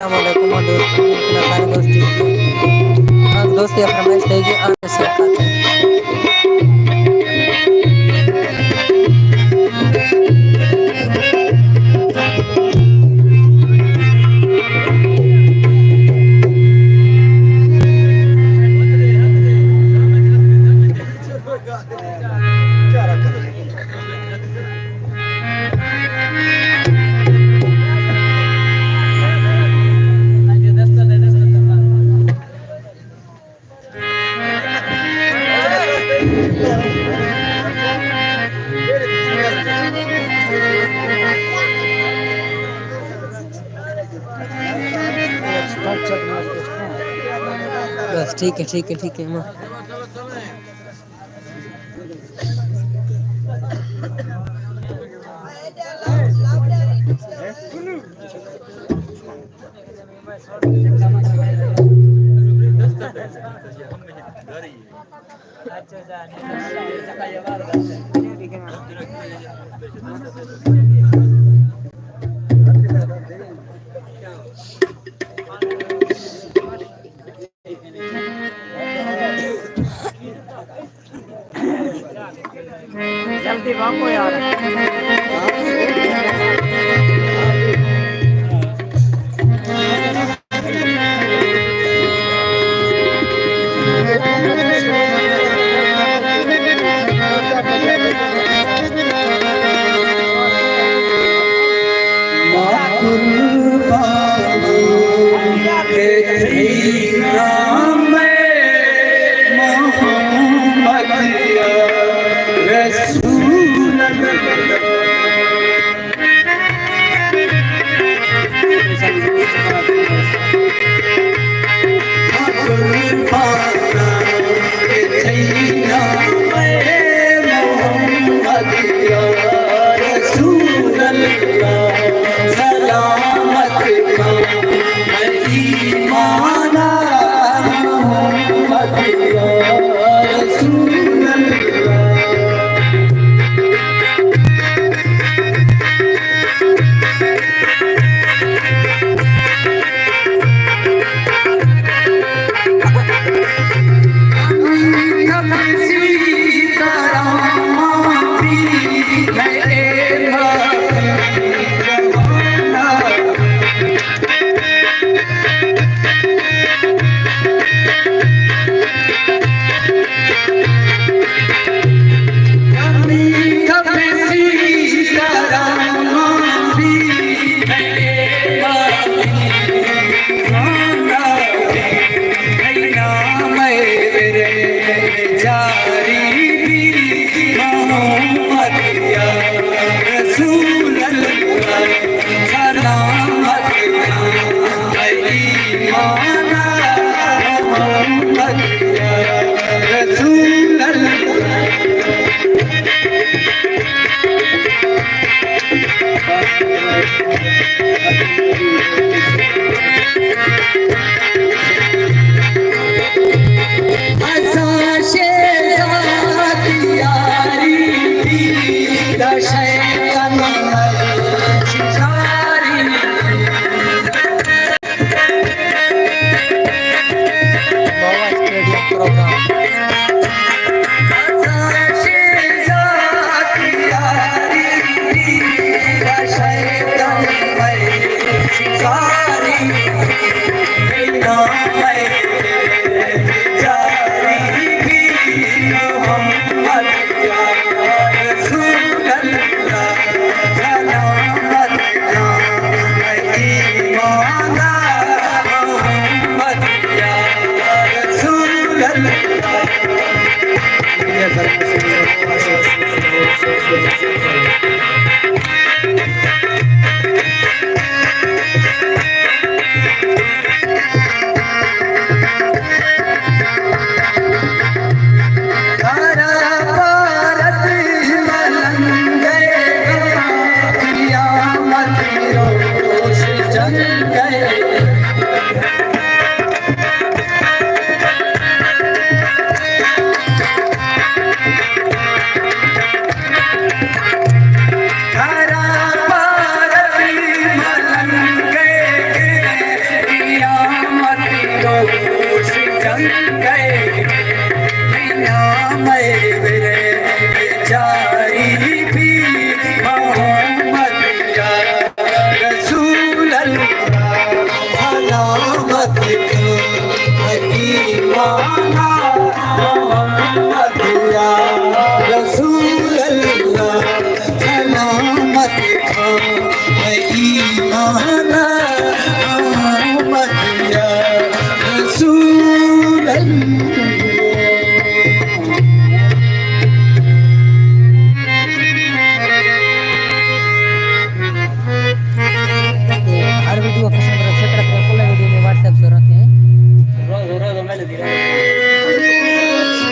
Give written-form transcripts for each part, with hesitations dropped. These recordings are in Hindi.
अस्सलामुअलैकुम और दोस्तों अपना सारे दोस्त ठीक है। हाँ दोस्त ये फरमाइश रहेगी आम से खाते हैं। बस ठीक है माँ। जल्दी भागो यार।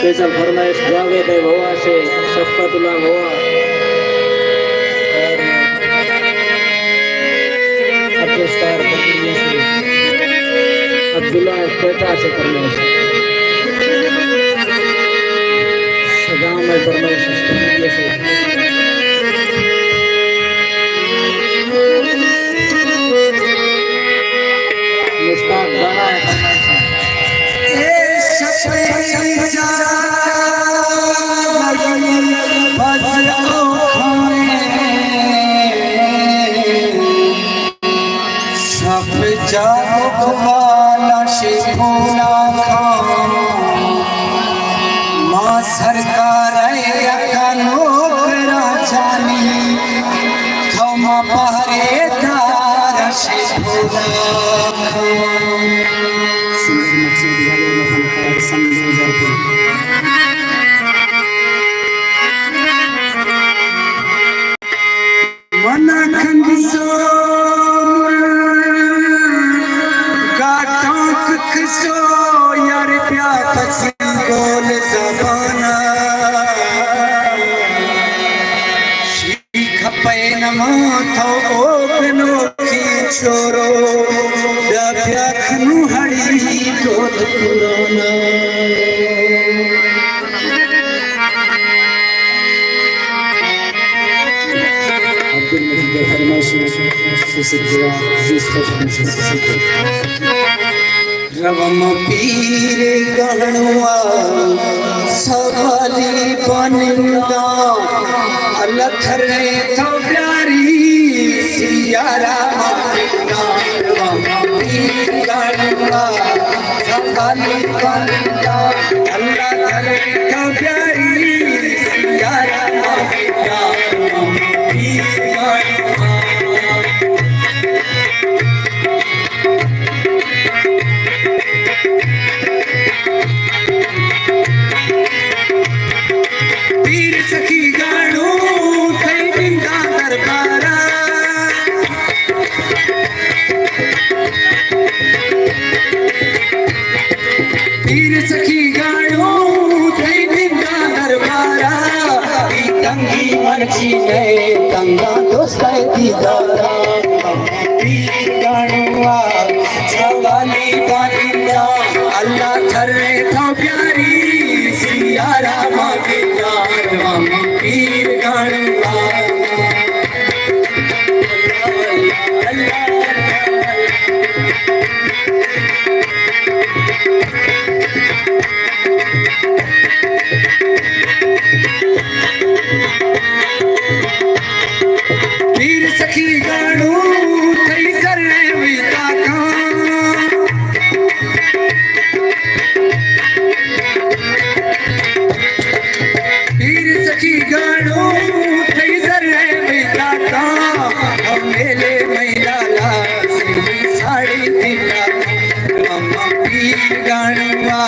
स्पेशल फरमाइश जावेद है भवा से शफकतुल्लाह भवा और अब्दुस्तार बकरिया से अब्दुल्ला कोटा से फरमाइश सदाम में फरमाइश से मुश्ताक दाना है फरमाइश मां सरकार थमा पहरेदार मना खंगसो खसो यार प्या कसी गोल जबाना शीख पैन माथो ओपनो की छोरो प्या खनु हड़ी गोल पुराना अब्दुल मजीद फरमाइशी से दुआ जिस रवम पीर गणुआ सवाली बनिंदा अलखरे तो प्यारी सियारा मकिना रवम पीर गणुआ सवाली बनिंदा अलखरे तो प्यारी सियारा मकिना रवम पीर गणुआ सखी गाड़ू कई बिंदा दरबारा पीर सखी गाड़ू कई बिंदा दरबारा तंगी मर्जी है तंगा दोस्त दीदारा पीर गाड़ुआ सवाली बानिंदा अल्लाह करे तो प्यारी सियारा मांगिया पीर गाड़ुआ पीर सखी गाड़ू थई सरे विता पीर सखी गाड़ू थई सरे विता मेले महिला साड़ी दिला मम्मा पीर गाड़ुआ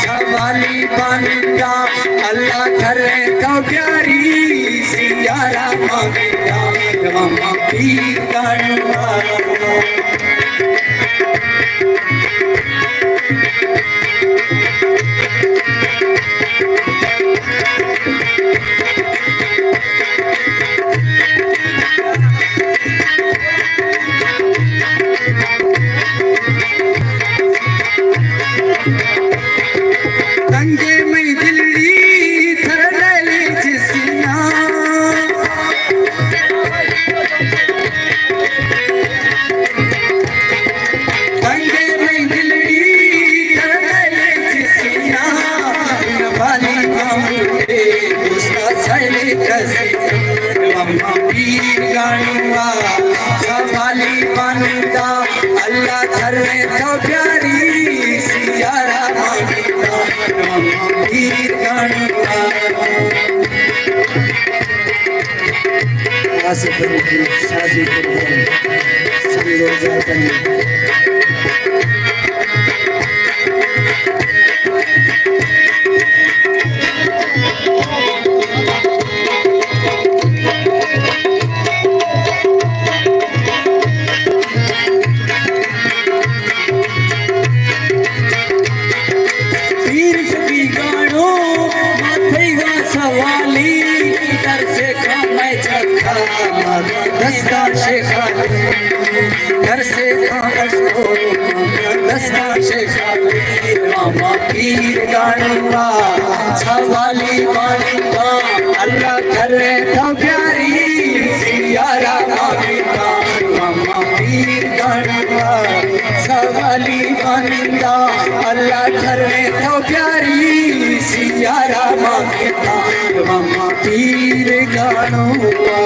सवाली बानिंदा अल्लाह करे तो प्यारी सियारा मांगिया मम्मा पीर गाड़ुआ तंगे में दिल्ली थर डाली जिसना तंगे में दिल्ली थर डाली जिसना वाली मामूले उसका सैले कसी मम्मा पीर गाड़ुआ सवाली बानिंदा अल्लाह करे तो प्यारी सियारा मांगिया मम्मा पीर गाड़ुआ आसिफ की शादी समझो जाता पीर सखी गाड़ो मामा पीर गाणवा छवाली गाणवा अल्लाह करे तो प्यारी सियारा गाणवा मामा पीर गाणवा छवाली गाणवा अल्लाह करे तो प्यारी सियारा गाणवा मामा पीर गाणवा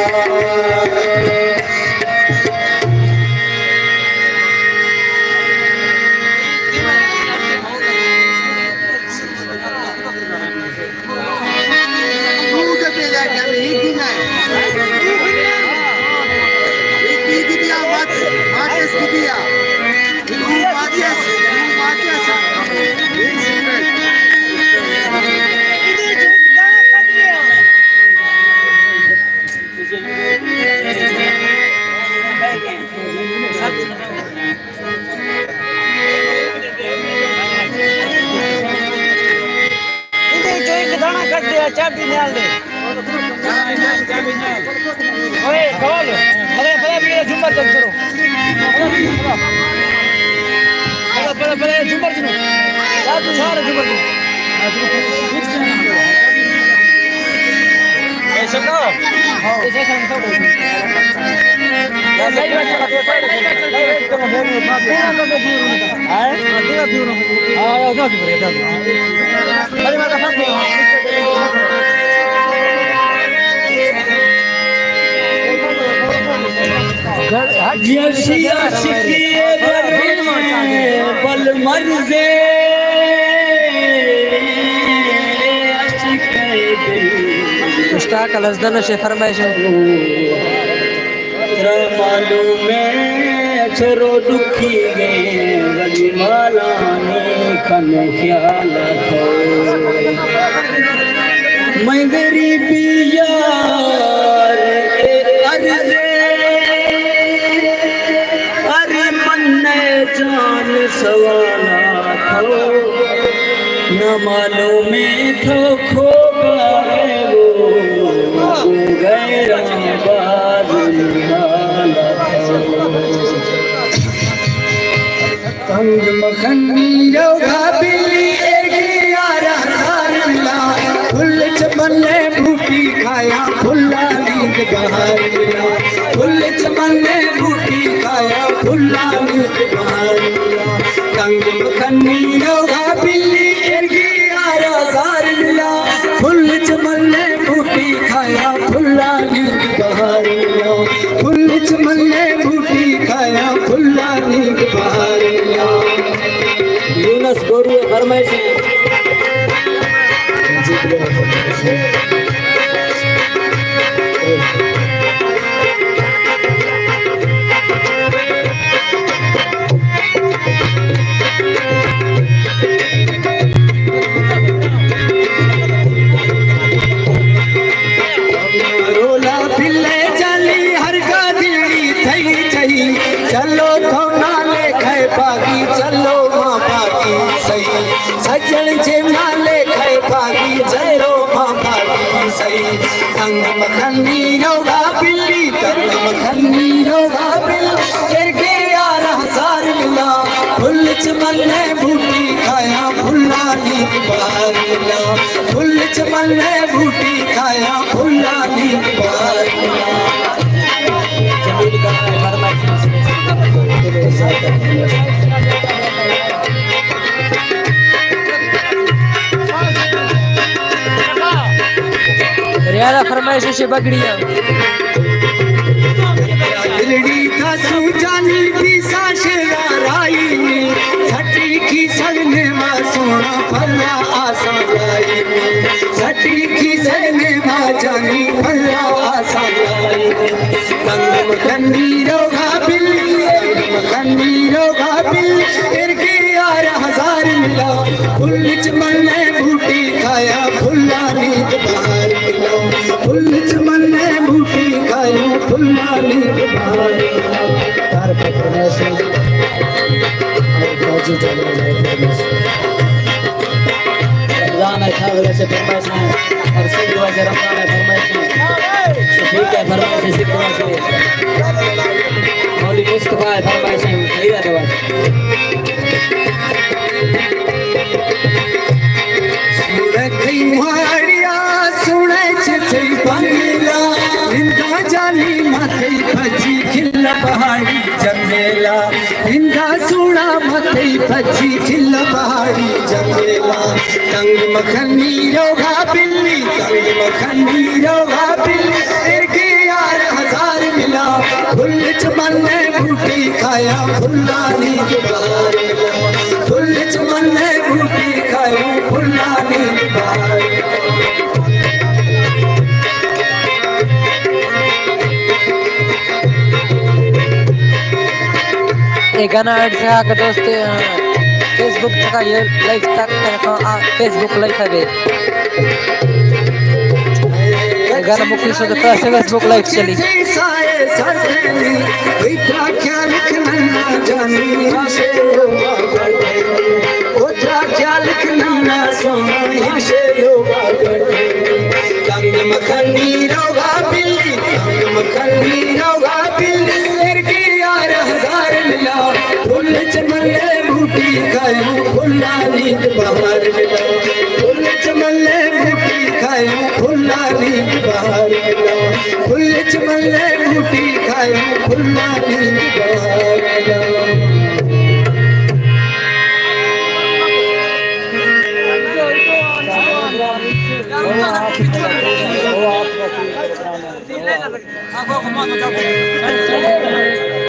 चाबी निकाल दे ओए कॉल अरे मेरा झुमर चल करो परे झुमर चलो यार तू सारे झुमर ऐसे का हां ऐसे संतो यार लाइव चला दे साइड एकदम भेड़ में मार दे ना तो दूर है देगा दूर हां आओ जा अरे माता फट बल मर्जे मुश्ताक अलजदन से फरमाइश मालूम में छोरो दुखी गए वली माला ने कन ख्याल रखो मैं गरीबी यार अर्जे अरे मन जान सवाना थो न मालूम थो खो गए वो गैरा तंग मखनी रोगा बिल्ली यारा सारला फुल चमने बूटी खाया फुल्ला नींद बहारिया फुल चमने बूटी खाया फुल्ला नींद बहारिया तंग मखनी रोगा बिल्ली यारा सारला फुल चमने बूटी खाया फुल्ला नींद बहारिया फुल चमने बूटी खाया फुल्ला नींद बहारिया यूनस गोरू फरमाइश रोला पिल्ले चली हर का दिली थई चई चलो तो नाले खाए बागी चलो मां बागी सही सजन जे नाले खाए बागी जयरो मां बागी सही तंग मखनी रोगा बिल्ली तंग मखनी रोगा बिल के यार हजार मिला फुल चमने बूटी खाया फुल्ला नींद बहारिया फुल चमने बूटी खाया फुल्ला नींद बहारिया जमील का फरमाइश रियादा फरमाइश से बगड़िया दिलड़ी का सुजानी की साशरा राई सटी की सगने मा सोना फल्ला आसा लाई सटी की सगने मा जानी फल्ला आसा लाई तंग मखनी रोगा बिल इरके यार हजार मिला फुल चमने बूटी खाया फुल्ला नींद बहार मिला फुल चमने बूटी खाया फुल्ला नींद बहार तार पकड़ने से बाजू चला रमजान है था वैसे फरमाइश है और सिख दुआ से रमजान है फरमाइश है ठीक है फरमाइश है सिख दुआ से मौली मुस्तफा है फरमाइश है सही है सूना मथे पची खिल पहाड़ी जंगला तंग मखनी रोगा बिल्ली तंग मखनी रोगा बिल्ली इनके यार हजार मिला फुल चमन में बूटी खाया फुल्लानी के बाहर मिला फुल चमन में बूटी खाया फुल्लानी के बाहर ये गाना ऐड से आकर दोस्त फेसबुक तक ये लाइव तक फेसबुक लाइव है ये गाना मुख्य से फेसबुक लाइव चली मखनी रोगा बिल्ली मखनी रोगा बिल्ली यार हजार मिला फुल चमले बूटी खाया फुल्लानी बाहर मिला फुल चमले बूटी खाया फुल्लानी बाहर मिला फुल चमले बूटी खाया फुल्लानी बाहर मिला